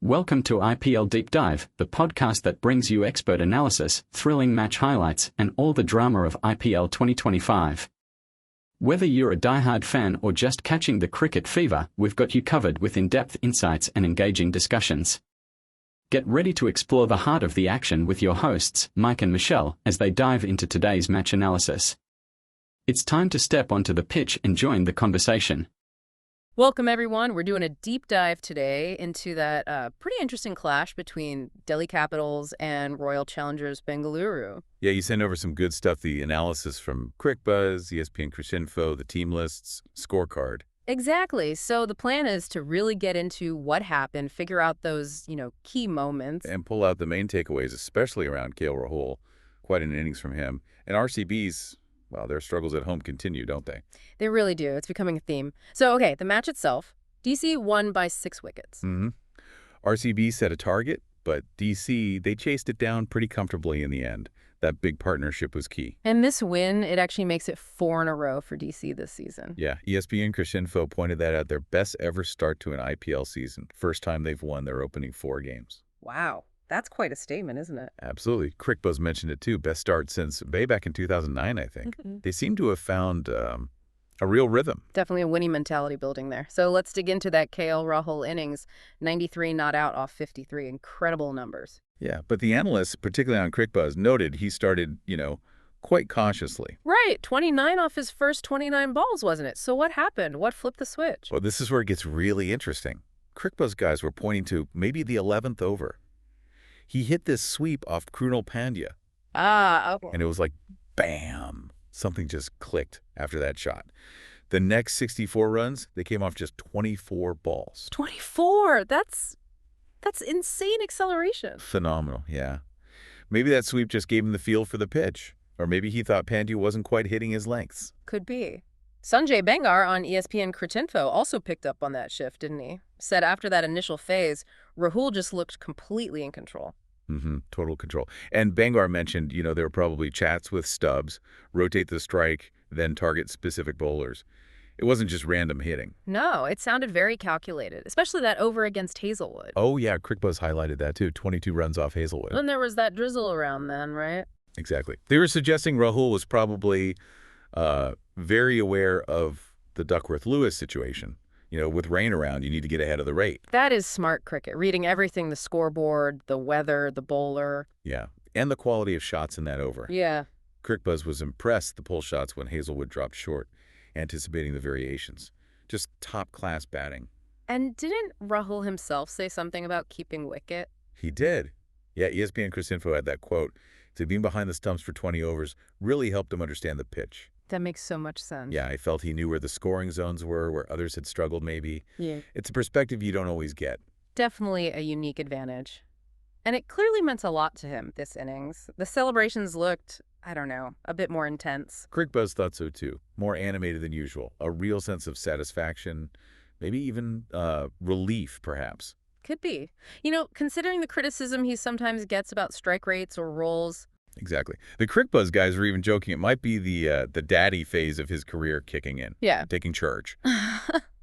Welcome to IPL Deep Dive, the podcast that brings you expert analysis, thrilling match highlights, and all the drama of IPL 2025. Whether you're a diehard fan or just catching the cricket fever, we've got you covered with in-depth insights and engaging discussions. Get ready to explore the heart of the action with your hosts, Mike and Michelle, as they dive into today's match analysis. It's time to step onto the pitch and join the conversation. Welcome, everyone. We're doing a deep dive today into that pretty interesting clash between Delhi Capitals and Royal Challengers Bengaluru. Yeah, you send over some good stuff, the analysis from CricBuzz, ESPN Cricinfo, the team lists, scorecard. Exactly. So the plan is to really get into what happened, figure out those, key moments. And pull out the main takeaways, especially around KL Rahul. Quite an innings from him. And RCB's, well, their struggles at home continue, don't they? They really do. It's becoming a theme. So, okay, the match itself, DC won by 6 wickets. RCB set a target, but DC, they chased it down pretty comfortably in the end. That big partnership was key. And this win, it actually makes it 4 in a row for DC this season. Yeah, ESPN Cricinfo pointed that out, their best ever start to an IPL season. First time they've won their opening 4 games. Wow. That's quite a statement, isn't it? Absolutely. CricBuzz mentioned it too. Best start since way back in 2009, I think. They seem to have found a real rhythm. Definitely a winning mentality building there. So let's dig into that KL Rahul innings. 93 not out off 53. Incredible numbers. Yeah, but the analysts, particularly on CricBuzz, noted he started, quite cautiously. Right. 29 off his first 29 balls, wasn't it? So what happened? What flipped the switch? Well, this is where it gets really interesting. CricBuzz guys were pointing to maybe the 11th over. He hit this sweep off Krunal Pandya. Okay. And it was like, bam! Something just clicked after that shot. The next 64 runs, they came off just 24 balls. 24? That's insane acceleration. Phenomenal, yeah. Maybe that sweep just gave him the feel for the pitch. Or maybe he thought Pandya wasn't quite hitting his lengths. Could be. Sanjay Bangar on ESPN Cricinfo also picked up on that shift, didn't he? Said after that initial phase, Rahul just looked completely in control. Total control. And Bangar mentioned, there were probably chats with Stubbs, rotate the strike, then target specific bowlers. It wasn't just random hitting. No, it sounded very calculated, especially that over against Hazelwood. Oh, yeah, CricBuzz highlighted that too, 22 runs off Hazelwood. And there was that drizzle around then, right? Exactly. They were suggesting Rahul was probably very aware of the Duckworth-Lewis situation. With rain around, you need to get ahead of the rate. That is smart cricket, reading everything, the scoreboard, the weather, the bowler. Yeah, and the quality of shots in that over. Yeah. CricBuzz was impressed the pull shots when Hazelwood dropped short, anticipating the variations. Just top-class batting. And didn't Rahul himself say something about keeping wicket? He did. Yeah, ESPN Cricinfo had that quote. To being behind the stumps for 20 overs really helped him understand the pitch. That makes so much sense. Yeah, I felt he knew where the scoring zones were, where others had struggled maybe. Yeah. It's a perspective you don't always get. Definitely a unique advantage. And it clearly meant a lot to him, this innings. The celebrations looked, a bit more intense. CricBuzz thought so too. More animated than usual. A real sense of satisfaction, maybe even relief, perhaps. Could be. Considering the criticism he sometimes gets about strike rates or rolls. Exactly. The CricBuzz guys were even joking it might be the daddy phase of his career kicking in. Yeah. Taking charge.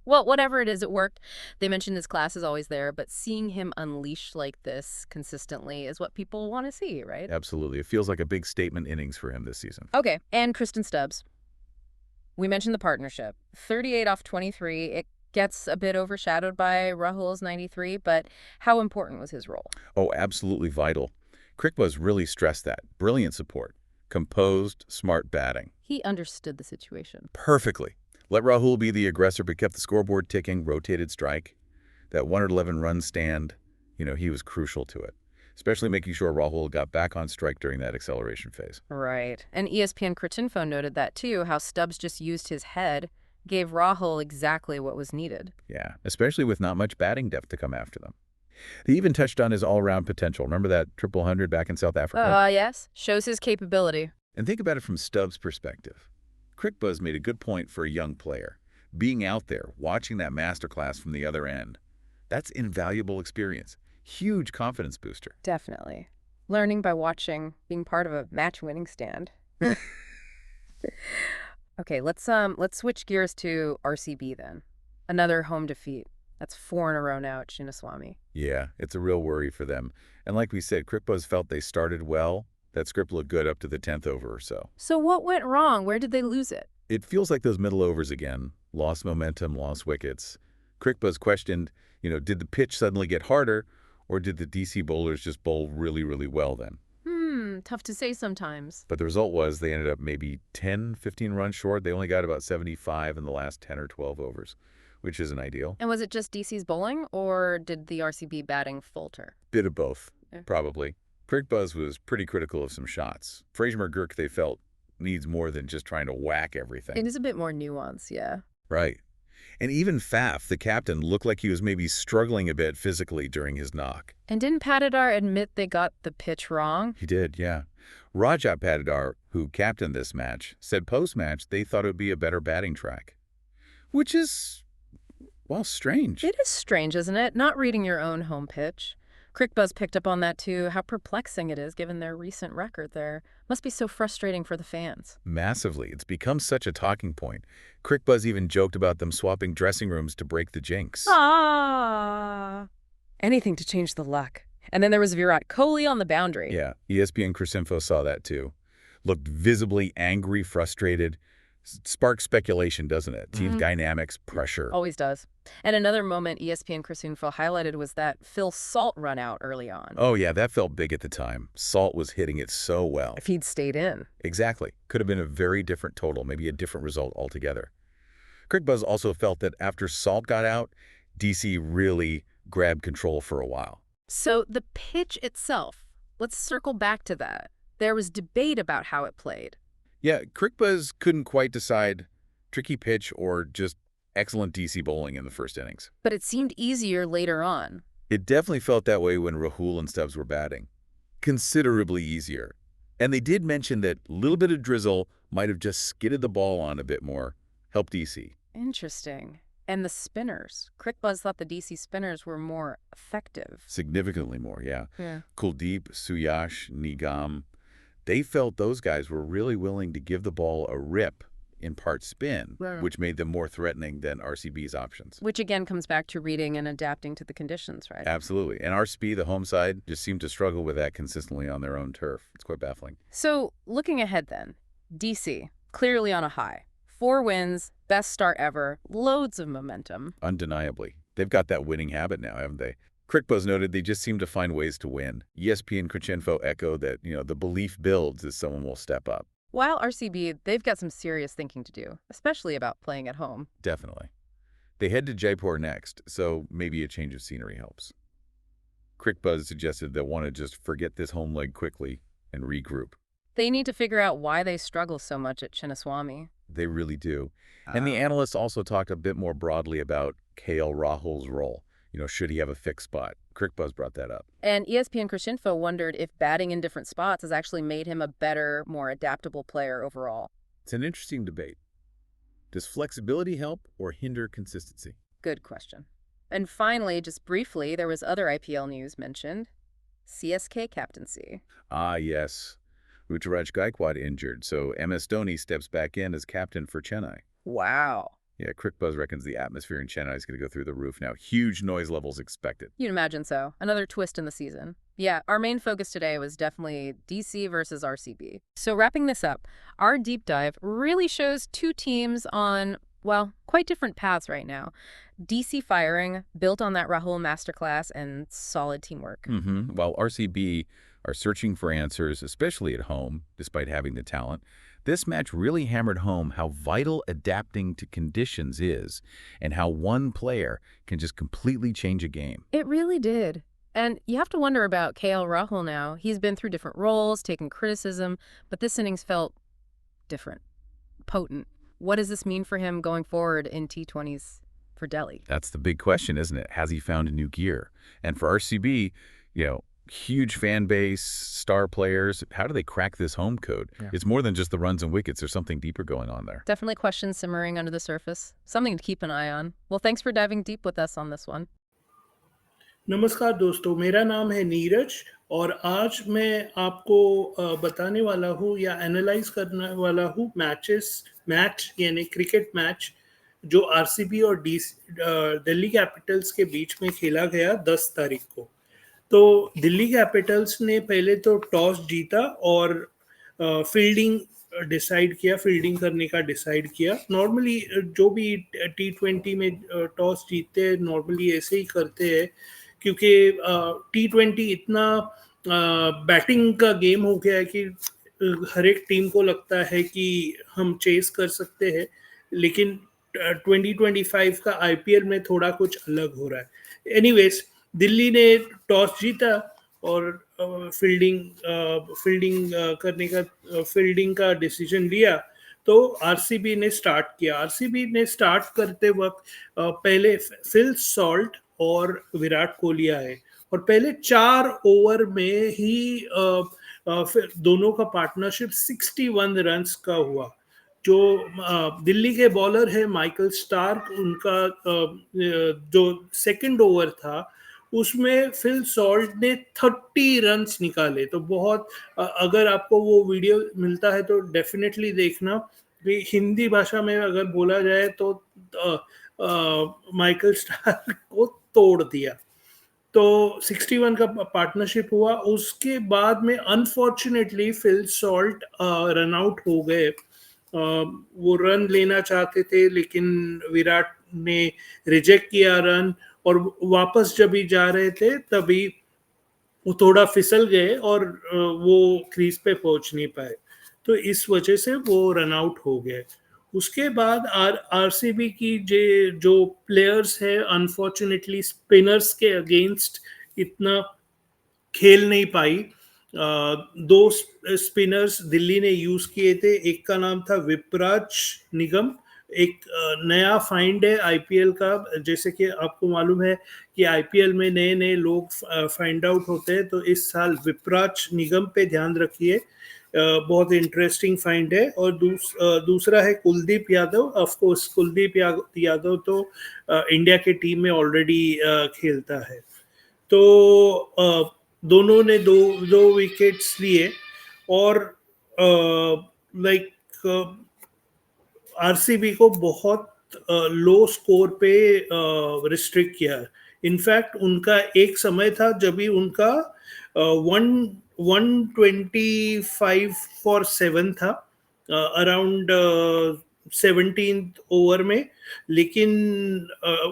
Well, whatever it is, it worked. They mentioned his class is always there, but seeing him unleash like this consistently is what people want to see, right? Absolutely. It feels like a big statement innings for him this season. Okay, and Tristan Stubbs. We mentioned the partnership. 38 off 23. It gets a bit overshadowed by Rahul's 93, but how important was his role? Oh, absolutely vital. CricBuzz really stressed that. Brilliant support. Composed, smart batting. He understood the situation. Perfectly. Let Rahul be the aggressor, but kept the scoreboard ticking, rotated strike. That 111-run stand, he was crucial to it. Especially making sure Rahul got back on strike during that acceleration phase. Right. And ESPN Cricinfo noted that too, how Stubbs just used his head, gave Rahul exactly what was needed. Yeah, especially with not much batting depth to come after them. They even touched on his all-round potential. Remember that triple 100 back in South Africa? Yes. Shows his capability. And think about it from Stubbs' perspective. CricBuzz made a good point for a young player. Being out there, watching that masterclass from the other end, that's invaluable experience. Huge confidence booster. Definitely. Learning by watching, being part of a match-winning stand. Okay, let's switch gears to RCB then. Another home defeat. That's 4 in a row now at Chinnaswamy. Yeah, it's a real worry for them. And like we said, Krikbuz felt they started well. That script looked good up to the 10th over or so. So what went wrong? Where did they lose it? It feels like those middle overs again. Lost momentum, lost wickets. Krikbuz questioned, did the pitch suddenly get harder, or did the DC bowlers just bowl really, really well then? Tough to say sometimes. But the result was they ended up maybe 10, 15 runs short. They only got about 75 in the last 10 or 12 overs, which isn't ideal. And was it just DC's bowling, or did the RCB batting falter? Bit of both, probably. Krikbuz was pretty critical of some shots. Fraser McGurk, they felt, needs more than just trying to whack everything. It is a bit more nuanced, yeah. Right. And even Faf, the captain, looked like he was maybe struggling a bit physically during his knock. And didn't Patidar admit they got the pitch wrong? He did, yeah. Rajat Patidar, who captained this match, said post-match they thought it would be a better batting track. Which is, well, strange. It is strange, isn't it? Not reading your own home pitch. Krikbuz picked up on that too, how perplexing it is given their recent record there. Must be so frustrating for the fans. Massively. It's become such a talking point. Krikbuz even joked about them swapping dressing rooms to break the jinx. Anything to change the luck. And then there was Virat Kohli on the boundary. Yeah, ESPN Cricinfo saw that too. Looked visibly angry, frustrated. Sparks speculation, doesn't it? Team dynamics, pressure. Always does. And another moment ESPN Cricinfo highlighted was that Phil Salt run out early on. Oh yeah, that felt big at the time. Salt was hitting it so well. If he'd stayed in. Exactly. Could have been a very different total, maybe a different result altogether. Krikbuz also felt that after Salt got out, DC really grabbed control for a while. So the pitch itself, let's circle back to that. There was debate about how it played. Yeah, Krikbuz couldn't quite decide tricky pitch or just excellent DC bowling in the first innings. But it seemed easier later on. It definitely felt that way when Rahul and Stubbs were batting. Considerably easier. And they did mention that a little bit of drizzle might have just skidded the ball on a bit more, helped DC. Interesting. And the spinners. Krikbuz thought the DC spinners were more effective. Significantly more, yeah. Yeah. Kuldeep, Suyash, Nigam, they felt those guys were really willing to give the ball a rip in part spin, which made them more threatening than RCB's options. Which again comes back to reading and adapting to the conditions, right? Absolutely. And RCB, the home side, just seemed to struggle with that consistently on their own turf. It's quite baffling. So looking ahead then, DC, clearly on a high. 4 wins, best start ever, loads of momentum. Undeniably. They've got that winning habit now, haven't they? Krikbuz noted they just seem to find ways to win. ESPN Cricinfo echoed that, the belief builds as someone will step up. While RCB, they've got some serious thinking to do, especially about playing at home. Definitely. They head to Jaipur next, so maybe a change of scenery helps. Krikbuz suggested they'll want to just forget this home leg quickly and regroup. They need to figure out why they struggle so much at Chinnaswamy. They really do. And the analysts also talked a bit more broadly about KL Rahul's role. Should he have a fixed spot? Krikbuz brought that up. And ESPN Cricinfo wondered if batting in different spots has actually made him a better, more adaptable player overall. It's an interesting debate. Does flexibility help or hinder consistency? Good question. And finally, just briefly, there was other IPL news mentioned. CSK captaincy. Ah, yes. Ruturaj Gaikwad injured, so MS Dhoni steps back in as captain for Chennai. Wow. Yeah, Krikbuz reckons the atmosphere in Chennai is going to go through the roof now. Huge noise levels expected. You'd imagine so. Another twist in the season. Yeah, our main focus today was definitely DC versus RCB. So wrapping this up, our deep dive really shows two teams on, well, quite different paths right now. DC firing, built on that Rahul masterclass and solid teamwork. While RCB are searching for answers, especially at home, despite having the talent, this match really hammered home how vital adapting to conditions is and how one player can just completely change a game. It really did. And you have to wonder about KL Rahul now. He's been through different roles, taken criticism, but this innings felt different, potent. What does this mean for him going forward in T20s for Delhi? That's the big question, isn't it? Has he found a new gear? And for RCB, huge fan base, star players. How do they crack this home code? Yeah. It's more than just the runs and wickets. There's something deeper going on there. Definitely questions simmering under the surface. Something to keep an eye on. Well, thanks for diving deep with us on this one. नमस्कार दोस्तों, मेरा नाम है नीरज और आज मैं आपको बताने वाला हूँ या एनालाइज करने वाला हूँ मैच यानी क्रिकेट मैच जो आरसीबी और दिल्ली कैपिटल्स के बीच में खेला गया 10 तारीख को। तो दिल्ली कैपिटल्स ने पहले तो टॉस जीता और फील्डिंग डिसाइड किया, फील्डिंग करने का डिसाइड किया। नॉर्मली जो भी T20 में टॉस जीतते हैं नॉर्मली ऐसे ही करते हैं, क्योंकि T20 इतना बैटिंग का गेम हो गया है कि हर एक टीम को लगता है कि हम चेस कर सकते हैं, लेकिन 2025 का आईपीएल में थोड़ा कुछ अलग हो रहा है। एनीवेज, दिल्ली ने टॉस जीता और फील्डिंग का डिसीजन लिया। तो आरसीबी ने स्टार्ट किया। आरसीबी ने स्टार्ट करते वक्त पहले फिल सॉल्ट और विराट कोहली आए और पहले 4 ओवर में ही फिर दोनों का पार्टनरशिप 61 रन्स का हुआ। जो दिल्ली के बॉलर है माइकल स्टार्क, उनका जो सेकंड ओवर था उसमें फिल सॉल्ट ने 30 रन्स निकाले। तो बहुत अगर आपको वो वीडियो मिलता है तो डेफिनेटली देखना। हिंदी भाषा में अगर बोला जाए तो माइकल स्टार्क को तोड़ दिया। तो 61 का पार्टनरशिप हुआ। उसके बाद में unfortunately Phil Salt run out हो गए। वो रन लेना चाहते थे लेकिन विराट ने रिजेक्ट किया रन, और वापस जब ही जा रहे थे तभी वो थोड़ा फिसल गए और वो क्रीज पे पहुंच नहीं पाए। तो इस वजह से वो रन आउट हो गए। उसके बाद आरसीबी की जो प्लेयर्स है अनफॉर्चुनेटली स्पिनर्स के अगेंस्ट इतना खेल नहीं पाई। 2 स्पिनर्स दिल्ली ने यूज किए थे। एक का नाम था विपराज निगम, एक नया फाइंड है आईपीएल का। जैसे कि आपको मालूम है कि आईपीएल में नए नए लोग फाइंड आउट होते हैं, तो इस साल विपराज निगम पे ध्यान रखिए, बहुत इंटरेस्टिंग फाइंड है। और दूसरा है कुलदीप यादव। ऑफ कोर्स कुलदीप यादव तो इंडिया के टीम में ऑलरेडी खेलता है। तो दोनों ने दो विकेट्स लिए और लाइक आरसीबी को बहुत लो स्कोर पे रिस्ट्रिक्ट किया। इनफैक्ट उनका एक समय था जब भी उनका 125 फॉर 7 था अराउंड 17th ओवर में। लेकिन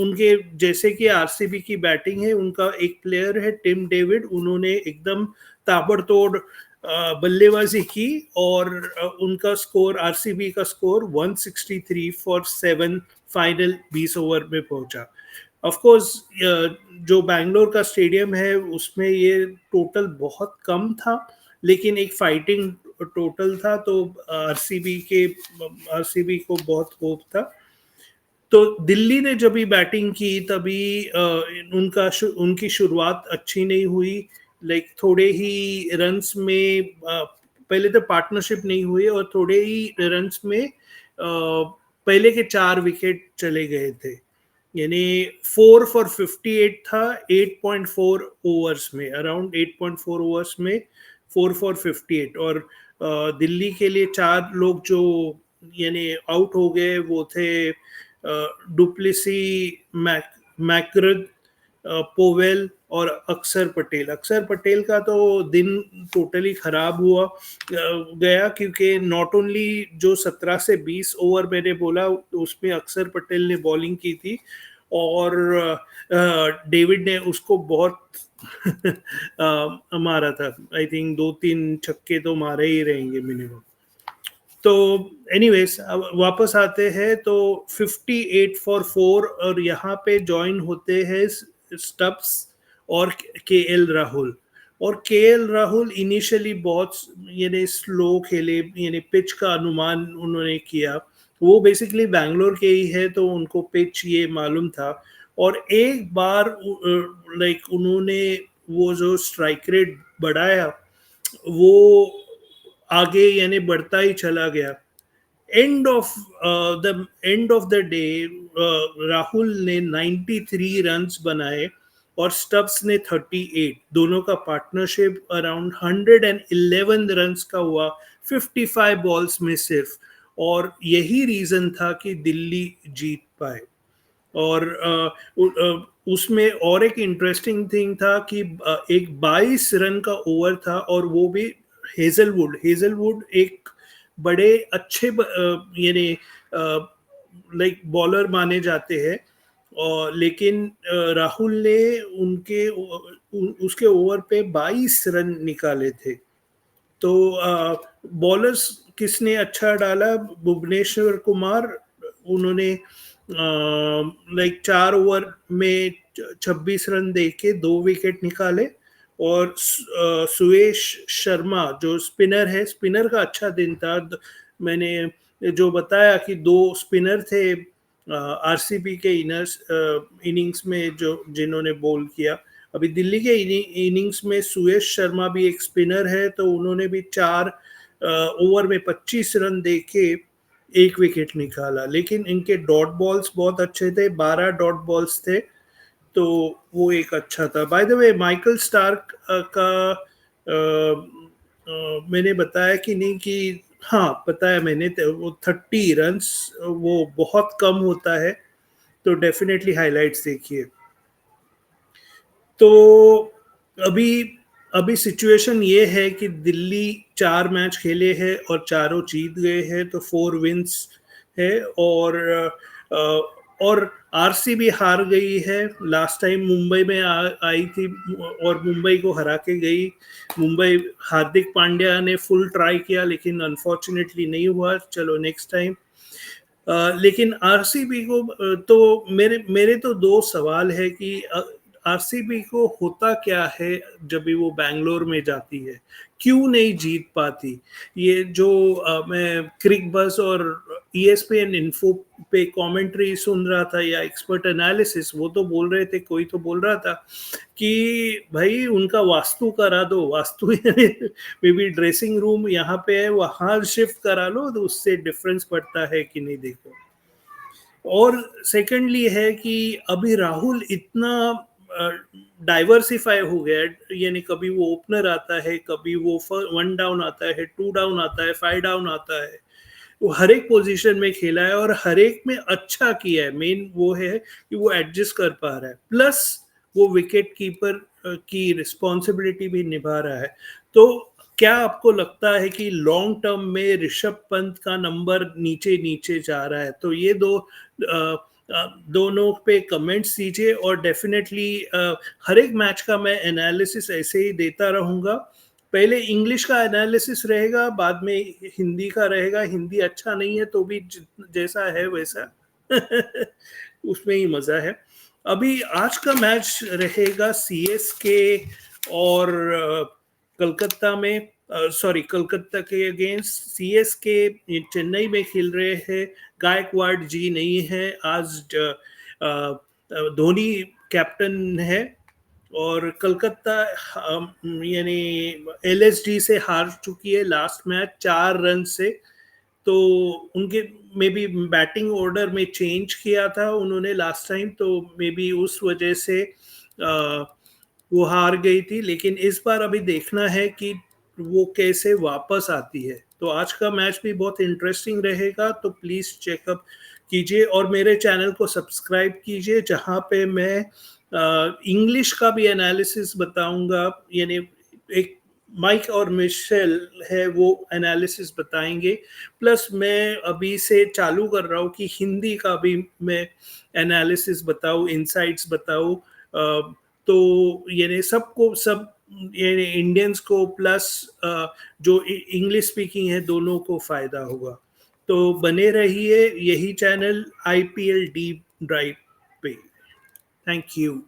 उनके जैसे कि आरसीबी की बैटिंग है, उनका एक प्लेयर है टिम डेविड, उन्होंने एकदम ताबड़तोड़ बल्लेबाजी की और उनका स्कोर, आरसीबी का स्कोर 163 फॉर 7 फाइनल 20 ओवर में पहुंचा। ऑफ कोर्स जो बैंगलोर का स्टेडियम है उसमें ये टोटल बहुत कम था, लेकिन एक फाइटिंग टोटल था, तो आरसीबी को बहुत होप था। तो दिल्ली ने जब भी बैटिंग की तभी उनकी शुरुआत अच्छी नहीं हुई। लाइक थोड़े ही रन्स में पहले तो पार्टनरशिप नहीं हुई और थोड़े ही रन्स में पहले के 4 विकेट चले गए थे। यानी 4 फॉर 58 था 8.4 ओवर्स में, अराउंड 8.4 ओवर्स में 4 फॉर 58। और दिल्ली के लिए 4 लोग जो यानी आउट हो गए वो थे डुप्लेसी, मैकग्रथ, पोवेल और अक्षर पटेल। अक्षर पटेल का तो दिन टोटली खराब हुआ गया, क्योंकि नॉट ओनली जो 17 से 20 ओवर मैंने बोला उसमें अक्षर पटेल ने बॉलिंग की थी और डेविड ने उसको बहुत मारा था। आई थिंक 2-3 छक्के तो मारे ही रहेंगे मिनिमम। तो एनीवेज वापस आते हैं तो 58 फॉर 4 और यहाँ पे ज्वाइन होते हैं स्टब्स और केएल राहुल। और केएल राहुल इनिशियली बहुत यानी स्लो खेले, यानी पिच का अनुमान उन्होंने किया। वो बेसिकली बैंगलोर के ही है तो उनको पिच ये मालूम था। और एक बार लाइक उन्होंने वो जो स्ट्राइक रेट बढ़ाया वो आगे यानी बढ़ता ही चला गया। End of the day Rahul ने 93 रन्स बनाए और स्टब्स ने 38। दोनों का पार्टनरशिप अराउंड 111 रन्स का हुआ 55 बॉल्स में सिर्फ। और यही रीजन था कि दिल्ली जीत पाए। और उसमें और एक इंटरेस्टिंग थिंग था कि एक 22 रन का ओवर था और वो भी हेजलवुड एक बड़े अच्छे यानी लाइक बॉलर माने जाते हैं, और लेकिन राहुल ने उसके ओवर पे 22 रन निकाले थे। तो बॉलर्स किसने अच्छा डाला? भुवनेश्वर कुमार, उन्होंने लाइक 4 ओवर में 26 रन देके 2 विकेट निकाले। और सुयश शर्मा जो स्पिनर है, स्पिनर का अच्छा दिन था। मैंने जो बताया कि 2 स्पिनर थे आरसीबी के इनिंग्स में जो जिन्होंने बॉल किया। अभी दिल्ली के इनिंग्स में सुयश शर्मा भी एक स्पिनर है, तो उन्होंने भी 4 ओवर में 25 रन देके 1 विकेट निकाला। लेकिन इनके डॉट बॉल्स बहुत अच्छे थे, 12 डॉट बॉल्स थे, तो वो एक अच्छा था। By the way, Michael Starc का मैंने बताया कि नहीं कि हाँ बताया मैंने, वो 30 रन्स वो बहुत कम होता है, तो डेफिनेटली हाइलाइट्स देखिए। तो अभी अभी सिचुएशन ये है कि दिल्ली 4 मैच खेले हैं और चारों जीत गए हैं, तो 4 विंस है। और आरसीबी हार गई है। लास्ट टाइम मुंबई में आई थी और मुंबई को हरा के गई। मुंबई, हार्दिक पांड्या ने फुल ट्राई किया लेकिन अनफॉर्चुनेटली नहीं हुआ। चलो नेक्स्ट टाइम। लेकिन आरसीबी को तो मेरे तो 2 सवाल है कि आरसीबी को होता क्या है जब भी वो बैंगलोर में जाती है, क्यों नहीं जीत पाती? ये जो मैं क्रिक बस और ईएसपीएन इन्फो पे कमेंट्री सुन रहा था या एक्सपर्ट एनालिसिस, वो तो बोल रहे थे, कोई तो बोल रहा था कि भाई उनका वास्तु करा दो। Vastu may be dressing room यहाँ पे है, वहाँ शिफ्ट करा लो, तो उससे डिफरेंस पड़ता है कि नहीं, देखो। और सेकेंडली है कि अभी राहुल इतना डाइवर्सिफाई हो गया है, यानी कभी वो ओपनर आता है, कभी वो 1 डाउन आता है, 2 डाउन आता है, 5 डाउन आता है। वो हर एक पोजीशन में खेला है और हर एक में अच्छा किया है। मेन वो है कि वो एडजस्ट कर पा रहा है, प्लस वो विकेट कीपर की रिस्पॉन्सिबिलिटी भी निभा रहा है। तो क्या आपको लगता है कि लॉन्ग टर्म में ऋषभ पंत का नंबर नीचे नीचे जा रहा है? तो ये दोनों पे कमेंट्स दीजिए, और डेफिनेटली हर एक मैच का मैं एनालिसिस ऐसे ही देता रहूँगा। पहले इंग्लिश का एनालिसिस रहेगा, बाद में हिंदी का रहेगा। हिंदी अच्छा नहीं है तो भी जैसा है वैसा उसमें ही मज़ा है। अभी आज का मैच रहेगा सीएसके और कलकत्ता में, कलकत्ता के अगेंस्ट सीएसके चेन्नई में खेल रहे हैं। गायकवाड़ जी नहीं है आज, धोनी कैप्टन है। और कलकत्ता यानी एलएसडी से हार चुकी है लास्ट मैच 4 रन से। तो उनके मे बी बैटिंग ऑर्डर में चेंज किया था उन्होंने लास्ट टाइम, तो मे बी उस वजह से वो हार गई थी। लेकिन इस बार अभी देखना है कि वो कैसे वापस आती है। तो आज का मैच भी बहुत इंटरेस्टिंग रहेगा, तो प्लीज़ चेकअप कीजिए और मेरे चैनल को सब्सक्राइब कीजिए, जहाँ पे मैं इंग्लिश का भी एनालिसिस बताऊंगा। यानी एक माइक और मिशेल है, वो एनालिसिस बताएंगे। प्लस मैं अभी से चालू कर रहा हूँ कि हिंदी का भी मैं एनालिसिस बताऊँ, इनसाइट्स बताऊँ। तो यानी सब यानी इंडियंस को प्लस जो इंग्लिश स्पीकिंग है दोनों को फ़ायदा होगा। तो बने रहिए यही चैनल आईपीएल डीप ड्राइव पे। Thank you.